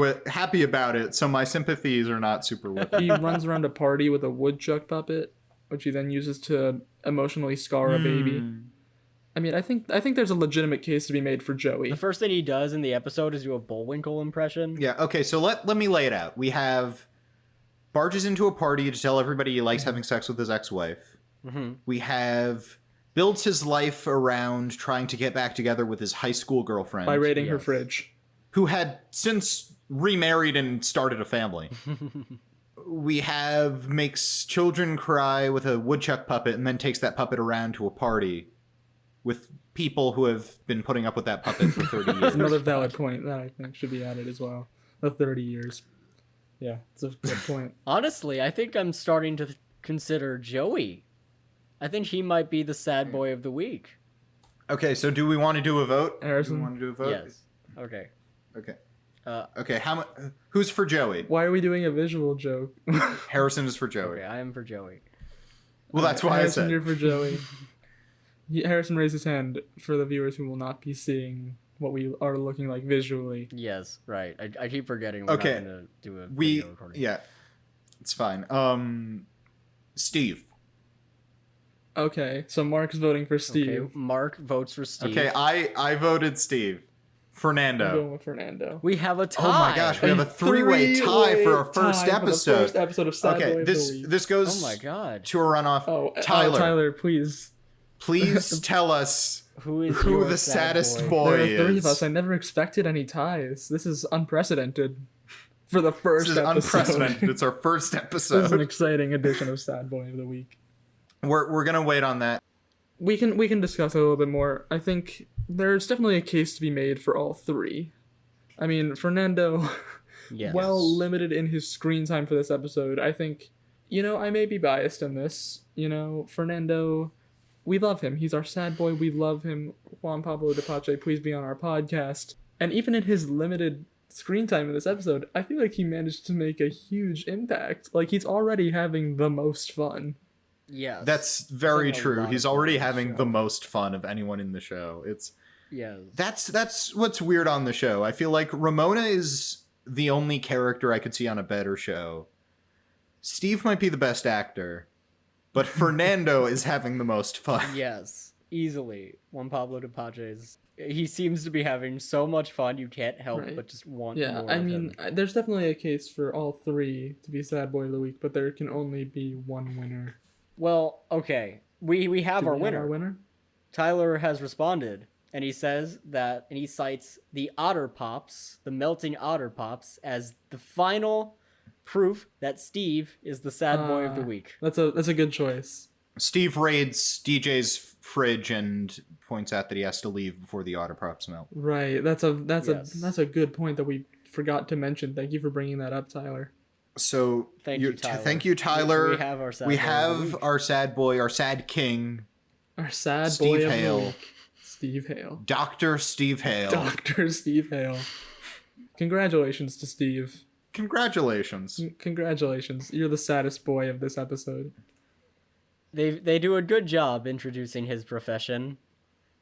about it, so my sympathies are not super with him.
He runs around a party with a woodchuck puppet, which he then uses to emotionally scar a baby. I mean, I think there's a legitimate case to be made for Joey.
The first thing he does in the episode is do a Bullwinkle impression.
Yeah, okay, so let me lay it out. We have barges into a party to tell everybody he likes having sex with his ex-wife. We have builds his life around trying to get back together with his high school girlfriend.
By raiding her fridge.
Who had since remarried and started a family. We have makes children cry with a woodchuck puppet and then takes that puppet around to a party with people who have been putting up with that puppet for 30 years.
That's another valid point that I think should be added as well. The 30 years. Yeah, it's a good point.
Honestly, I think I'm starting to consider Joey. I think he might be the sad boy of the week.
Okay, so do we want to do a vote?
Harrison?
Do we want to do a vote?
Yes. Okay.
Okay. Okay, who's for Joey?
Why are we doing a visual joke?
Harrison is for Joey.
Okay, I am for Joey.
Well, that's why
Harrison,
I said.
You're for Joey. Harrison raised his hand for the viewers who will not be seeing what we are looking like visually.
Yes, right. I keep forgetting we're not going to do a video recording.
Yeah, it's fine. Steve.
Okay, so Mark's voting for Steve.
Okay, Mark votes for Steve.
Okay, I voted Steve. Fernando.
I'm going with Fernando.
We have a tie.
Oh my gosh, we have a three-way tie for our first episode.
For the first episode of Sad Boy of the Week.
This goes
Oh my god.
to a runoff.
Tyler. Tyler, please.
Please tell us
who
the saddest boy is.
There are three of us. I never expected any ties. This is unprecedented for the first episode.
This is unprecedented. It's our first episode.
This is an exciting edition of Sad Boy of the Week.
We're gonna wait on that.
We can discuss a little bit more. I think there's definitely a case to be made for all three. I mean, Fernando, well limited in his screen time for this episode. I think, I may be biased in this. Fernando, we love him. He's our sad boy. We love him. Juan Pablo Di Pace, please be on our podcast. And even in his limited screen time in this episode, I feel like he managed to make a huge impact. Like, he's already having the most fun.
Yes.
That's very true. He's already having the most fun of anyone in the show. That's what's weird on the show. I feel like Ramona is the only character I could see on a better show. Steve might be the best actor, but Fernando is having the most fun.
Yes, easily. Juan Pablo Di Pace, he seems to be having so much fun, you can't help but just want more of him.
There's definitely a case for all three to be Sad Boy of the Week, but there can only be one winner.
Well, okay. We have our winner.
Our winner?
Tyler has responded, and he says that, and he cites the Otter Pops, the melting Otter Pops, as the final proof that Steve is the sad boy of the week.
That's a good choice.
Steve raids DJ's fridge and points out that he has to leave before the Otter Pops melt.
Right. That's a good point that we forgot to mention. Thank you for bringing that up, Tyler.
So
thank you, Tyler.
Thank you, Tyler.
We have our sad boy
our sad boy, our sad king.
Our sad
Steve
boy
Hale.
of the week. Steve Hale.
Dr. Steve Hale.
Dr. Steve Hale. Congratulations to Steve.
Congratulations.
You're the saddest boy of this episode.
They do a good job introducing his profession.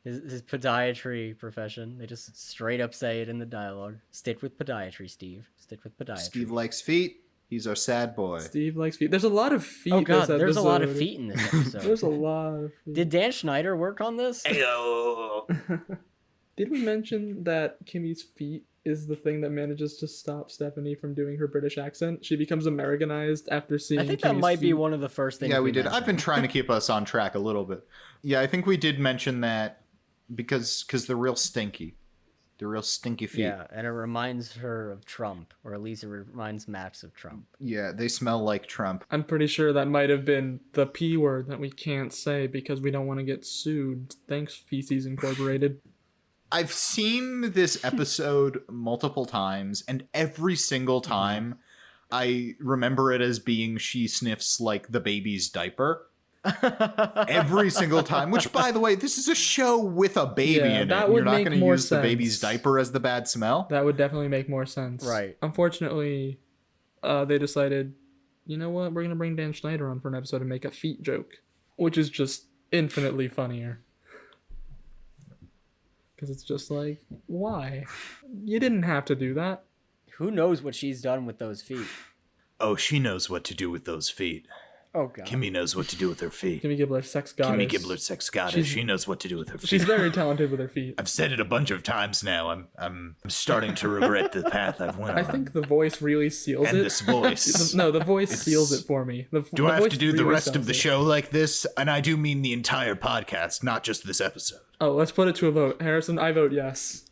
His podiatry profession. They just straight up say it in the dialogue. Stick with podiatry, Steve. Stick with podiatry.
Steve likes feet. He's our sad boy.
Steve likes feet. There's a lot of feet.
Oh god, there's
a
lot of feet in this episode.
There's a lot of feet.
Did Dan Schneider work on this?
Ayo.
Did we mention that Kimmy's feet is the thing that manages to stop Stephanie from doing her British accent? She becomes Americanized after seeing
I think
Kimmy's
that might
feet.
be one of the first things.
Yeah, we did.
mentioned.
I've been trying to keep us on track a little bit. Yeah, I think we did mention that because they're real stinky. They're real stinky feet.
Yeah, and it reminds her of Trump, or at least it reminds Max of Trump.
Yeah, they smell like Trump.
I'm pretty sure that might have been the P word that we can't say because we don't want to get sued. Thanks, Feces Incorporated.
I've seen this episode multiple times, and every single time I remember it as being she sniffs like the baby's diaper. Every single time. Which, by the way, this is a show with a baby
Yeah,
in it.
that
And
would
you're not
make
going to
more
use the baby's
sense.
diaper as the bad smell.
That would definitely make more sense.
Right.
Unfortunately, they decided, you know what, we're going to bring Dan Schneider on for an episode and make a feet joke, which is just infinitely funnier. Because it's just like, why? You didn't have to do that.
Who knows what she's done with those feet?
Oh, she knows what to do with those feet.
Oh, God.
Kimmy knows what to do with her feet.
Kimmy Gibbler, sex goddess.
Kimmy Gibbler, sex goddess. She knows what to do with her feet.
She's very talented with her feet.
I've said it a bunch of times now. I'm starting to regret the path I've went on.
I think the voice really seals
And
it.
this voice.
No, the voice
It's-
seals it for me.
Do I have to do the rest of
sells
the
it.
show like this? And I do mean the entire podcast, not just this episode.
Oh, let's put it to a vote. Harrison, I vote yes.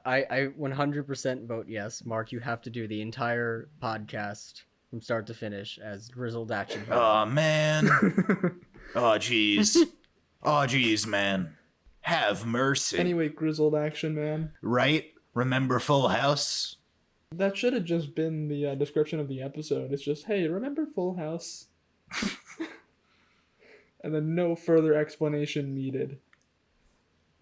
I 100% vote yes. Mark, you have to do the entire podcast from start to finish as Grizzled Action Hero.
Oh, man. Oh, jeez. Oh, jeez, man. Have mercy.
Anyway, grizzled action man.
Right? Remember Full House?
That should have just been the description of the episode. It's just, hey, remember Full House? And then no further explanation needed.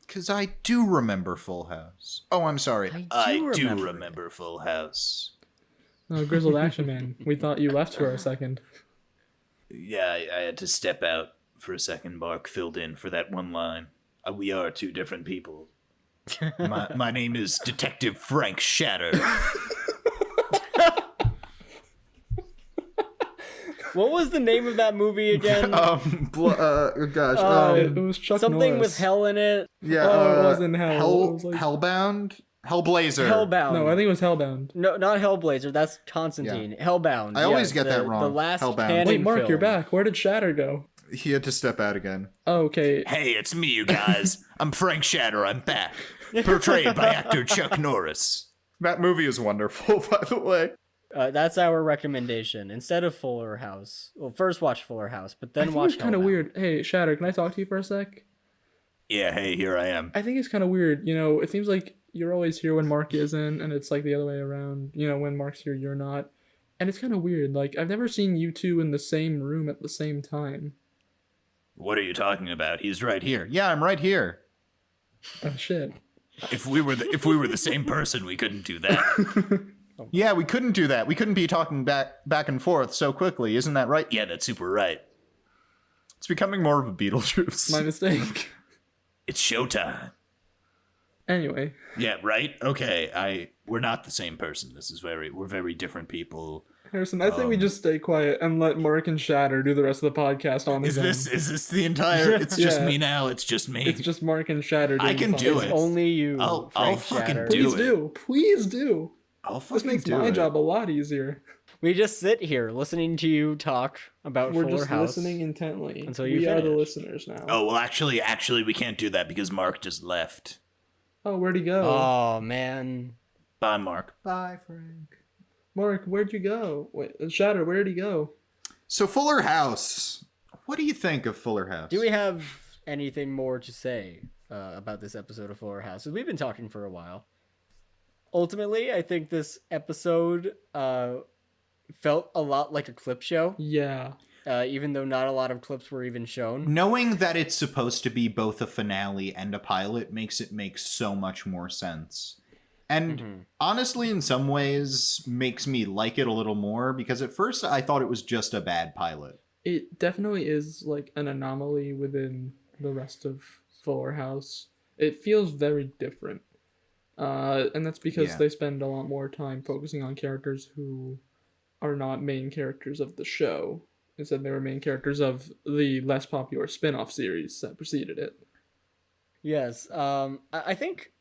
Because I do remember Full House. Oh, I'm sorry.
I do
do
remember
remember Full House.
Oh, grizzled action man. We thought you left for a second.
Yeah, I had to step out for a second. Mark filled in for that one line. We are two different people. My name is Detective Frank Shatter.
What was the name of that movie again?
It was Chuck
Something
Norris.
with hell in it.
Yeah,
Oh, it wasn't Hell. It was like-
Hellbound? Hellblazer.
Hellbound.
No, I think it was Hellbound.
No, not Hellblazer. That's Constantine. Hellbound.
I always
yes,
get that wrong.
The last
Hellbound.
canon
Wait, Mark,
film.
you're back. Where did Shatter go?
He had to step out again.
Oh, okay.
Hey, it's me, you guys. I'm Frank Shatter. I'm back. Portrayed by actor Chuck Norris. That movie is wonderful, by the way.
That's our recommendation. Instead of Fuller House, well, first watch Fuller House, but
I
then
think
watch
it's kind of
Hellbound.
weird. Hey, Shatter, can I talk to you for a sec?
Yeah, hey, here I am.
I think it's kind of weird. You know, it seems like you're always here when Mark isn't, and it's like the other way around. You know, when Mark's here, you're not. And it's kind of weird. Like, I've never seen you two in the same room at the same time.
What are you talking about? He's right here. Yeah, I'm right here.
Oh, shit.
If we were the same person, we couldn't do that. Yeah, we couldn't do that. We couldn't be talking back and forth so quickly. Isn't that right? Yeah, that's super right. It's becoming more of a Beetlejuice.
My mistake.
It's showtime.
Anyway.
Yeah, right? Okay, we're not the same person. We're very different people.
Harrison, I think we just stay quiet and let Mark and Shatter do the rest of the podcast on
Is
his own.
this the entire it's just
Yeah.
me now, it's just me.
It's just Mark and Shatter doing
I can
the
do
podcast.
it.
Only you.
I'll
Frank
fucking
Shatter.
do
Please
it.
do. Please do.
I'll
This
fucking
makes
do
my
it.
job a lot easier.
We just sit here listening to you talk about
We're
Fuller
just
House.
listening intently.
until you
we are the
finish.
listeners now.
Oh, well actually we can't do that because Mark just left.
Oh, where'd he go?
Oh man.
Bye, Mark.
Bye, Frank. Mark, where'd you go? Wait, Shatter, where'd he go?
So Fuller House. What do you think of Fuller House?
Do we have anything more to say about this episode of Fuller House? 'Cause we've been talking for a while. Ultimately, I think this episode felt a lot like a clip show,
Yeah.
even though not a lot of clips were even shown.
Knowing that it's supposed to be both a finale and a pilot makes it make so much more sense. And honestly, in some ways, makes me like it a little more, because at first I thought it was just a bad pilot.
It definitely is like an anomaly within the rest of Fuller House. It feels very different. And that's because
Yeah.
they spend a lot more time focusing on characters who are not main characters of the show. Instead, they were main characters of the less popular spin-off series that preceded it.
Yes, I think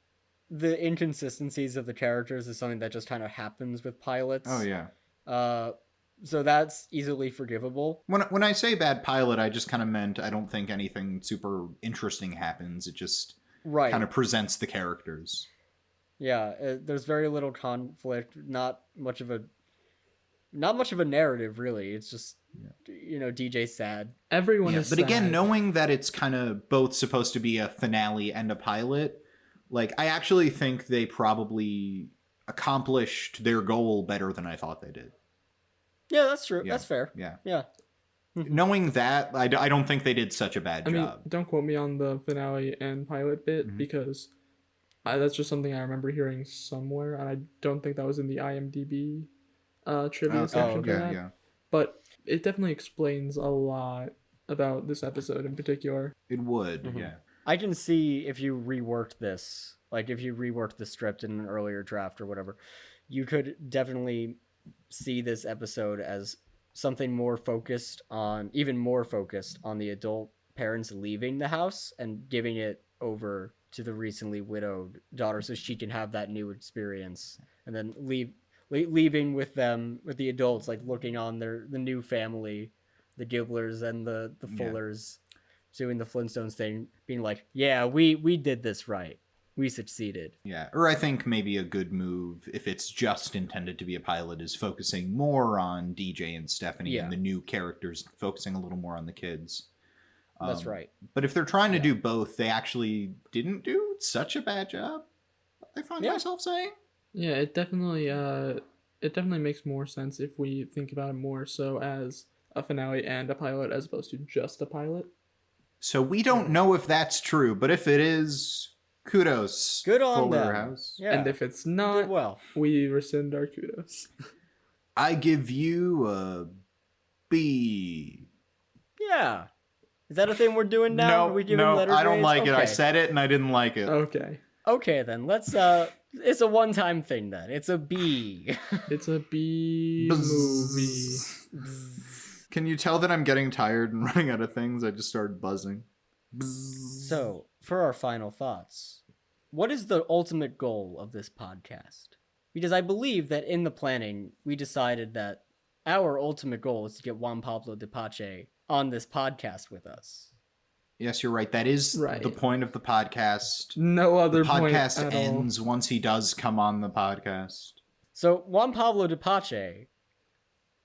the inconsistencies of the characters is something that just kind of happens with pilots.
Oh, yeah.
So that's easily forgivable.
When I say bad pilot, I just kind of meant I don't think anything super interesting happens. It just
Right.
kind of presents the characters.
Yeah, there's very little conflict, not much of a narrative really. It's just DJ's sad.
Everyone
Yeah,
is
but again,
sad.
knowing that it's kind of both supposed to be a finale and a pilot, like, I actually think they probably accomplished their goal better than I thought they did.
Yeah, that's true.
Yeah.
That's fair.
Yeah.
Yeah.
Knowing that, I don't think they did such a bad
I mean,
job.
don't quote me on the finale and pilot bit because that's just something I remember hearing somewhere, and I don't think that was in the IMDb trivia section for that.
Yeah.
But it definitely explains a lot about this episode in particular.
It would, yeah.
I can see if you reworked this, like if you reworked the script in an earlier draft or whatever, you could definitely see this episode as something even more focused on the adult parents leaving the house and giving it over to the recently widowed daughter so she can have that new experience, and then leaving with the adults, like looking on the new family, the Giblers and the Fullers, doing the Flintstones thing, being like, yeah, we did this right. We succeeded.
Yeah, or I think maybe a good move, if it's just intended to be a pilot, is focusing more on DJ and Stephanie and the new characters, focusing a little more on the kids.
That's right.
But if they're trying to do both, they actually didn't do such a bad job, I find myself saying.
Yeah, it definitely makes more sense if we think about it more so as a finale and a pilot as opposed to just a pilot.
So we don't know if that's true, but if it is, kudos.
Good on
Fuller
them.
House.
Yeah.
And if it's not,
well,
we rescind our kudos.
I give you a B.
Yeah. Is that a thing we're doing now? Are we giving letter
I don't
grades?
like it. I
Okay.
said it and I didn't like it.
Okay.
Okay, then let's it's a one-time thing then. It's a B.
It's a B movie.
Can you tell that I'm getting tired and running out of things? I just started buzzing.
So, for our final thoughts, what is the ultimate goal of this podcast? Because I believe that in the planning, we decided that our ultimate goal is to get Juan Pablo Di Pace on this podcast with us.
Yes, you're right. That is
Right.
the point of the podcast.
No other
The
point
podcast
at all.
ends once he does come on the podcast.
So, Juan Pablo Di Pace,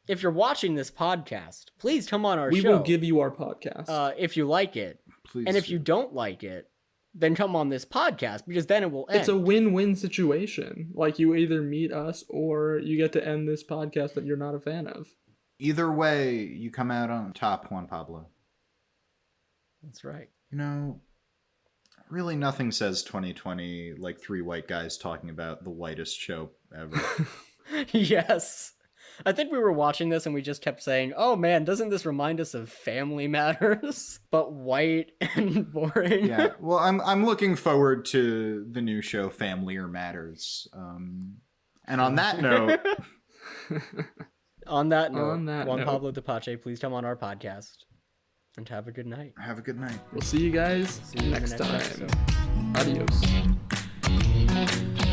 if you're watching this podcast, please come on our
We
show.
will give you our podcast.
If you like it.
Please.
And if you don't like it, then come on this podcast, because then it will end.
It's a win-win situation. Like, you either meet us or you get to end this podcast that you're not a fan of.
Either way, you come out on top, Juan Pablo.
That's right.
You know, really nothing says 2020 like three white guys talking about the whitest show ever.
Yes. I think we were watching this and we just kept saying, oh man, doesn't this remind us of Family Matters? But white and boring.
Yeah, well, I'm looking forward to the new show, Family Matters. And on that note...
On that note,
On that
Juan
note.
Pablo Di Pace, please come on our podcast. And have a good night.
Have a good night.
We'll see you guys
See you in the
next
next
time.
episode.
Adios.